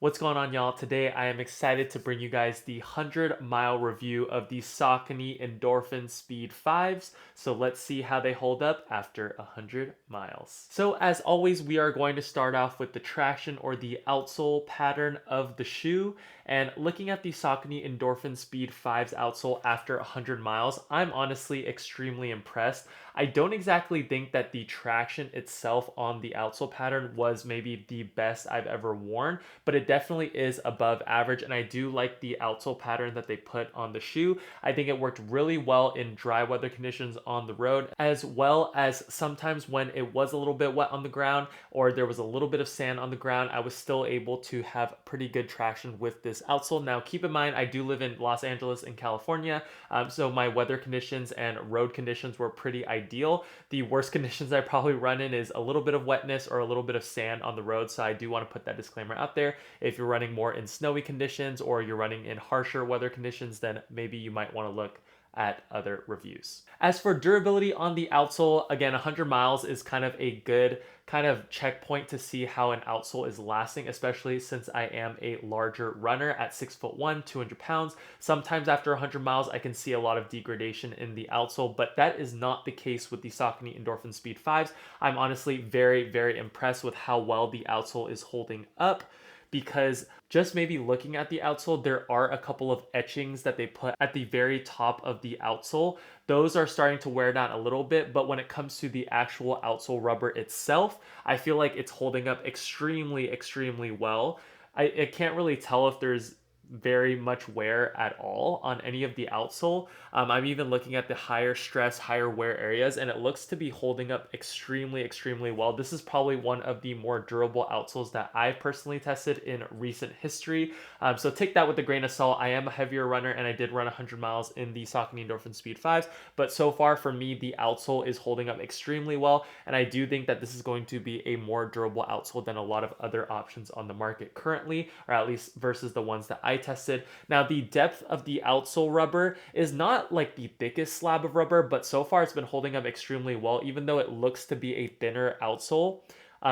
What's going on, y'all? Today I am excited to bring you guys the 100-mile review of the Saucony Endorphin Speed 5s. So let's see how they hold up after 100 miles. So as always, we are going to start off with the traction or the outsole pattern of the shoe. And looking at the Saucony Endorphin Speed 5's outsole after 100 miles, I'm honestly extremely impressed. I don't exactly think that the traction itself on the outsole pattern was maybe the best I've ever worn, but it definitely is above average. And I do like the outsole pattern that they put on the shoe. I think it worked really well in dry weather conditions on the road, as well as sometimes when it was a little bit wet on the ground or there was a little bit of sand on the ground, I was still able to have pretty good traction with this outsole. Now, keep in mind, I do live in Los Angeles in California, so my weather conditions and road conditions were pretty ideal. The worst conditions I probably run in is a little bit of wetness or a little bit of sand on the road, so I do want to put that disclaimer out there. If you're running more in snowy conditions or you're running in harsher weather conditions, then maybe you might want to look at other reviews. As for durability on the outsole, again, 100 miles is kind of a good kind of checkpoint to see how an outsole is lasting, especially since I am a larger runner at 6'1", 200 pounds. Sometimes after 100 miles, I can see a lot of degradation in the outsole, but that is not the case with the Saucony Endorphin Speed 5s. I'm honestly very, very impressed with how well the outsole is holding up, because just maybe looking at the outsole, there are a couple of etchings that they put at the very top of the outsole. Those are starting to wear down a little bit, but when it comes to the actual outsole rubber itself, I feel like it's holding up extremely, extremely well. I can't really tell if there's very much wear at all on any of the outsole. I'm even looking at the higher stress, higher wear areas, and it looks to be holding up extremely, extremely well. This is probably one of the more durable outsoles that I've personally tested in recent history. So take that with a grain of salt. I am a heavier runner, and I did run 100 miles in the Saucony Endorphin Speed 5s, but so far for me, the outsole is holding up extremely well, and I do think that this is going to be a more durable outsole than a lot of other options on the market currently, or at least versus the ones that I tested. Now, the depth of the outsole rubber is not like the thickest slab of rubber, but so far it's been holding up extremely well, even though it looks to be a thinner outsole.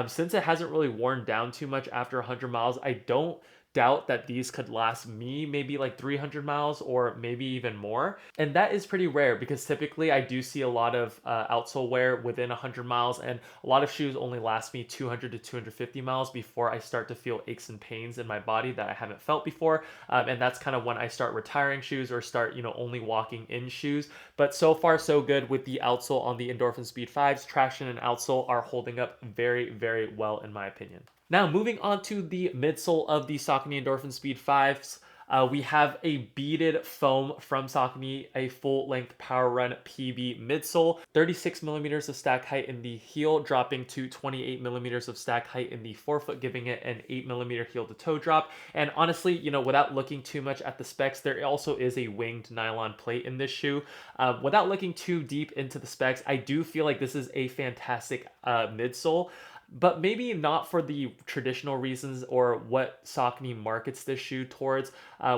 Since it hasn't really worn down too much after 100 miles, I don't doubt that these could last me maybe like 300 miles or maybe even more. And that is pretty rare because typically I do see a lot of outsole wear within 100 miles, and a lot of shoes only last me 200 to 250 miles before I start to feel aches and pains in my body that I haven't felt before. And that's kind of when I start retiring shoes or start, only walking in shoes. But so far, so good with the outsole on the Endorphin Speed 5s. Traction and outsole are holding up very, very well, in my opinion. Now, moving on to the midsole of the Saucony Endorphin Speed 5s. We have a beaded foam from Saucony, a full-length Power Run PB midsole, 36 millimeters of stack height in the heel, dropping to 28 millimeters of stack height in the forefoot, giving it an 8 millimeter heel to toe drop. And honestly, without looking too much at the specs, there also is a winged nylon plate in this shoe. Without looking too deep into the specs, I do feel like this is a fantastic midsole, but maybe not for the traditional reasons or what Saucony markets this shoe towards,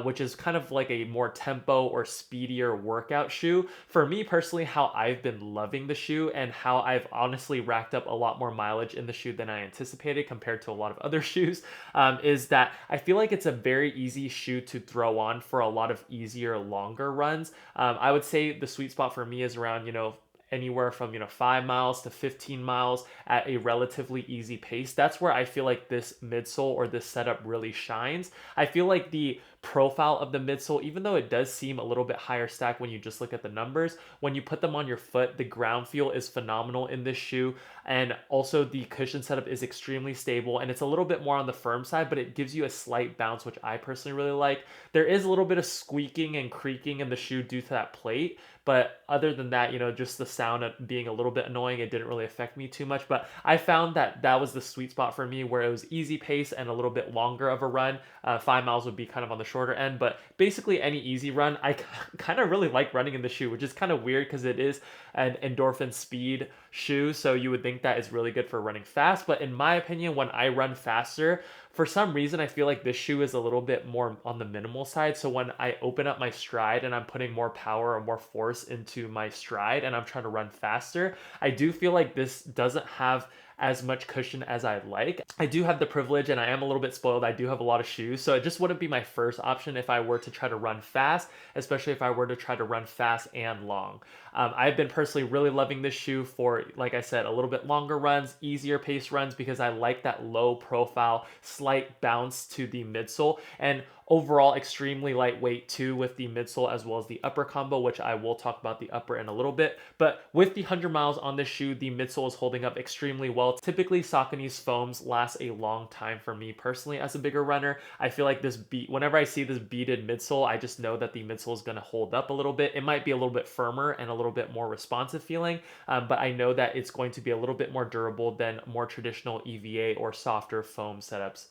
which is kind of like a more tempo or speedier workout shoe. For me personally, how I've been loving the shoe and how I've honestly racked up a lot more mileage in the shoe than I anticipated compared to a lot of other shoes, is that I feel like it's a very easy shoe to throw on for a lot of easier, longer runs. I would say the sweet spot for me is around, anywhere from 5 miles to 15 miles at a relatively easy pace. That's where I feel like this midsole or this setup really shines. I feel like the profile of the midsole, even though it does seem a little bit higher stack when you just look at the numbers, when you put them on your foot, the ground feel is phenomenal in this shoe. And also the cushion setup is extremely stable, and it's a little bit more on the firm side, but it gives you a slight bounce, which I personally really like. There is a little bit of squeaking and creaking in the shoe due to that plate, but other than that, just the sound of being a little bit annoying, it didn't really affect me too much. But I found that that was the sweet spot for me, where it was easy pace and a little bit longer of a run. 5 miles would be kind of on the shorter end, but basically any easy run, I kind of really like running in the shoe, which is kind of weird because it is an endorphin speed shoe. So you would think that is really good for running fast. But in my opinion, when I run faster, for some reason, I feel like this shoe is a little bit more on the minimal side. So when I open up my stride and I'm putting more power or more force into my stride and I'm trying to run faster, I do feel like this doesn't have as much cushion as I'd like. I do have the privilege and I am a little bit spoiled. I do have a lot of shoes, so it just wouldn't be my first option if I were to try to run fast, especially if I were to try to run fast and long. I've been personally really loving this shoe for, like I said, a little bit longer runs, easier pace runs, because I like that low profile, slight bounce to the midsole, and overall extremely lightweight too with the midsole as well as the upper combo, which I will talk about the upper in a little bit. But with the 100 miles on this shoe, the midsole is holding up extremely well. Typically Saucony's foams last a long time for me personally as a bigger runner. I feel like whenever I see this beaded midsole, I just know that the midsole is going to hold up a little bit. It might be a little bit firmer and a little bit more responsive feeling, but I know that it's going to be a little bit more durable than more traditional EVA or softer foam setups.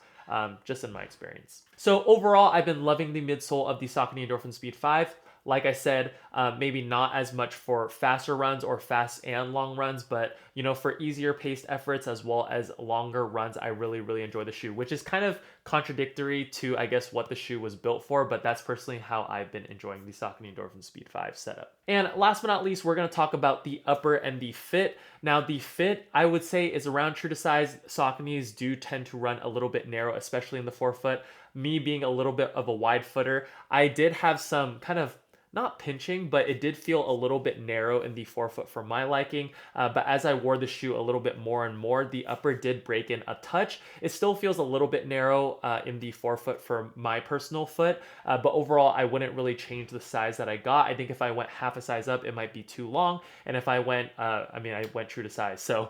Just in my experience. So overall, I've been loving the midsole of the Saucony Endorphin Speed 5. Like I said, maybe not as much for faster runs or fast and long runs, but for easier paced efforts as well as longer runs, I really, really enjoy the shoe, which is kind of contradictory to, I guess, what the shoe was built for, but that's personally how I've been enjoying the Saucony Endorphin Speed 5 setup. And last but not least, we're going to talk about the upper and the fit. Now, the fit, I would say, is around true to size. Sauconys do tend to run a little bit narrow, especially in the forefoot. Me being a little bit of a wide footer, I did have some kind of not pinching, but it did feel a little bit narrow in the forefoot for my liking. But as I wore the shoe a little bit more and more, the upper did break in a touch. It still feels a little bit narrow in the forefoot for my personal foot, but overall, I wouldn't really change the size that I got. I think if I went half a size up, it might be too long. And if I went, I went true to size. So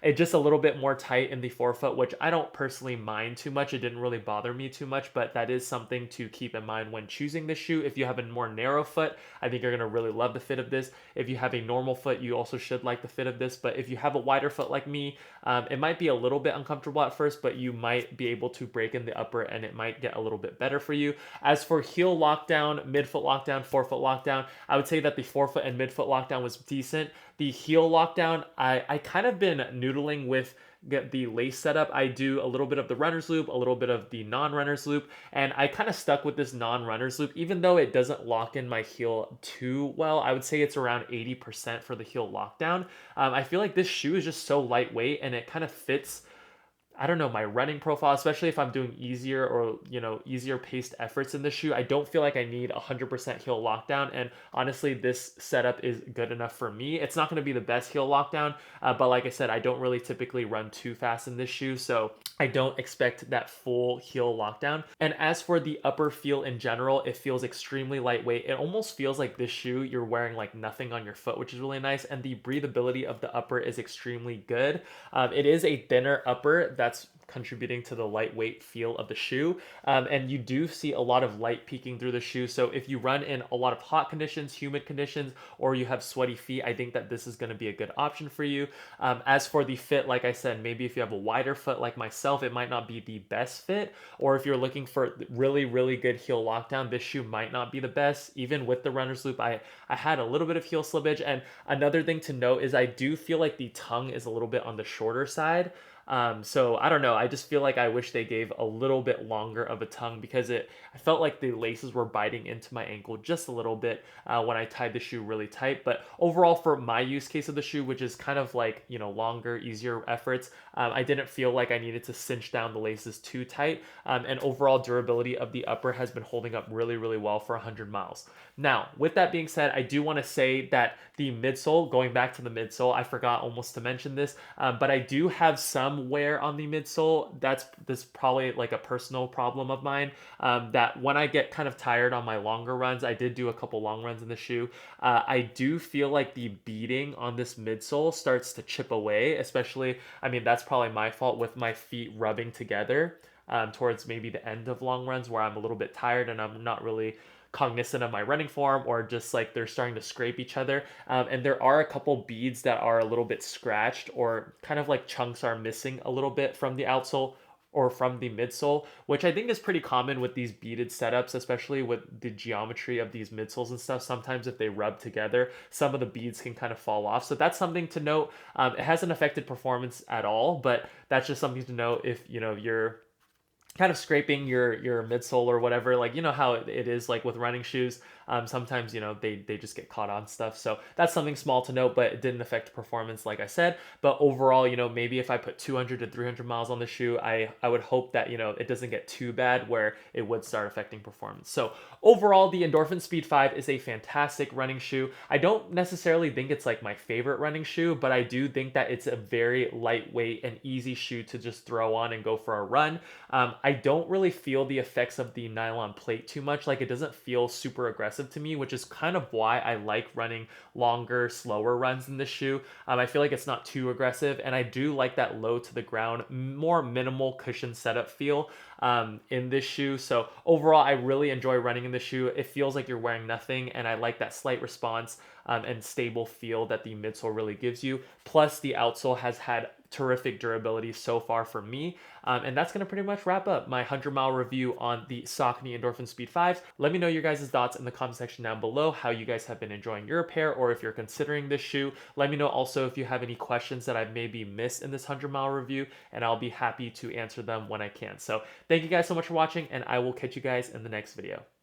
it's just a little bit more tight in the forefoot, which I don't personally mind too much. It didn't really bother me too much, but that is something to keep in mind when choosing this shoe. If you have a more narrow foot, I think you're going to really love the fit of this. If you have a normal foot, you also should like the fit of this. But if you have a wider foot like me, it might be a little bit uncomfortable at first, but you might be able to break in the upper and it might get a little bit better for you. As for heel lockdown, midfoot lockdown, forefoot lockdown, I would say that the forefoot and midfoot lockdown was decent. The heel lockdown, I kind of been noodling with get the lace setup. I do a little bit of the runner's loop, a little bit of the non-runner's loop, and I kind of stuck with this non-runner's loop, even though it doesn't lock in my heel too well. I would say it's around 80% for the heel lockdown. I feel like this shoe is just so lightweight and it kind of fits, I don't know, my running profile, especially if I'm doing easier or, easier paced efforts in the shoe. I don't feel like I need 100% heel lockdown. And honestly, this setup is good enough for me. It's not going to be the best heel lockdown, but like I said, I don't really typically run too fast in this shoe. So I don't expect that full heel lockdown. And as for the upper feel in general, it feels extremely lightweight. It almost feels like this shoe, you're wearing like nothing on your foot, which is really nice. And the breathability of the upper is extremely good. It is a thinner upper that's contributing to the lightweight feel of the shoe. And you do see a lot of light peeking through the shoe. So if you run in a lot of hot conditions, humid conditions, or you have sweaty feet, I think that this is going to be a good option for you. As for the fit, like I said, maybe if you have a wider foot like myself, it might not be the best fit. Or if you're looking for really, really good heel lockdown, this shoe might not be the best. Even with the runner's loop, I had a little bit of heel slippage. And another thing to note is I do feel like the tongue is a little bit on the shorter side. So I don't know. I just feel like I wish they gave a little bit longer of a tongue because I felt like the laces were biting into my ankle just a little bit when I tied the shoe really tight. But overall, for my use case of the shoe, which is kind of like, longer, easier efforts, I didn't feel like I needed to cinch down the laces too tight. And overall durability of the upper has been holding up really, really well for 100 miles. Now, with that being said, I do want to say that the midsole, going back to the midsole, I forgot almost to mention this, but I do have some wear on the midsole. That's probably like a personal problem of mine, that when I get kind of tired on my longer runs, I did do a couple long runs in the shoe, I do feel like the beading on this midsole starts to chip away, especially, that's probably my fault with my feet rubbing together towards maybe the end of long runs where I'm a little bit tired and I'm not really cognizant of my running form, or just like they're starting to scrape each other. And there are a couple beads that are a little bit scratched, or kind of like chunks are missing a little bit from the outsole or from the midsole, which I think is pretty common with these beaded setups, especially with the geometry of these midsoles and stuff. Sometimes if they rub together, some of the beads can kind of fall off. So that's something to note. It hasn't affected performance at all, but that's just something to note if you're kind of scraping your midsole or whatever, like you know how it is like with running shoes. Sometimes you know they just get caught on stuff, so that's something small to note, but it didn't affect performance like I said. But overall, you know, maybe if I put 200 to 300 miles on the shoe, I would hope that, you know, it doesn't get too bad where it would start affecting performance. So overall, the Endorphin Speed 5 is a fantastic running shoe. I don't necessarily think it's like my favorite running shoe, but I do think that it's a very lightweight and easy shoe to just throw on and go for a run. I don't really feel the effects of the nylon plate too much. Like, it doesn't feel super aggressive to me, which is kind of why I like running longer, slower runs in this shoe. I feel like it's not too aggressive, and I do like that low to the ground, more minimal cushion setup feel in this shoe. So overall, I really enjoy running in this shoe. It feels like you're wearing nothing, and I like that slight response and stable feel that the midsole really gives you. Plus, the outsole has had terrific durability so far for me. And that's going to pretty much wrap up my 100-mile review on the Saucony Endorphin Speed 5s. Let me know your guys' thoughts in the comment section down below, how you guys have been enjoying your pair, or if you're considering this shoe. Let me know also if you have any questions that I've maybe missed in this 100-mile review, and I'll be happy to answer them when I can. So thank you guys so much for watching, and I will catch you guys in the next video.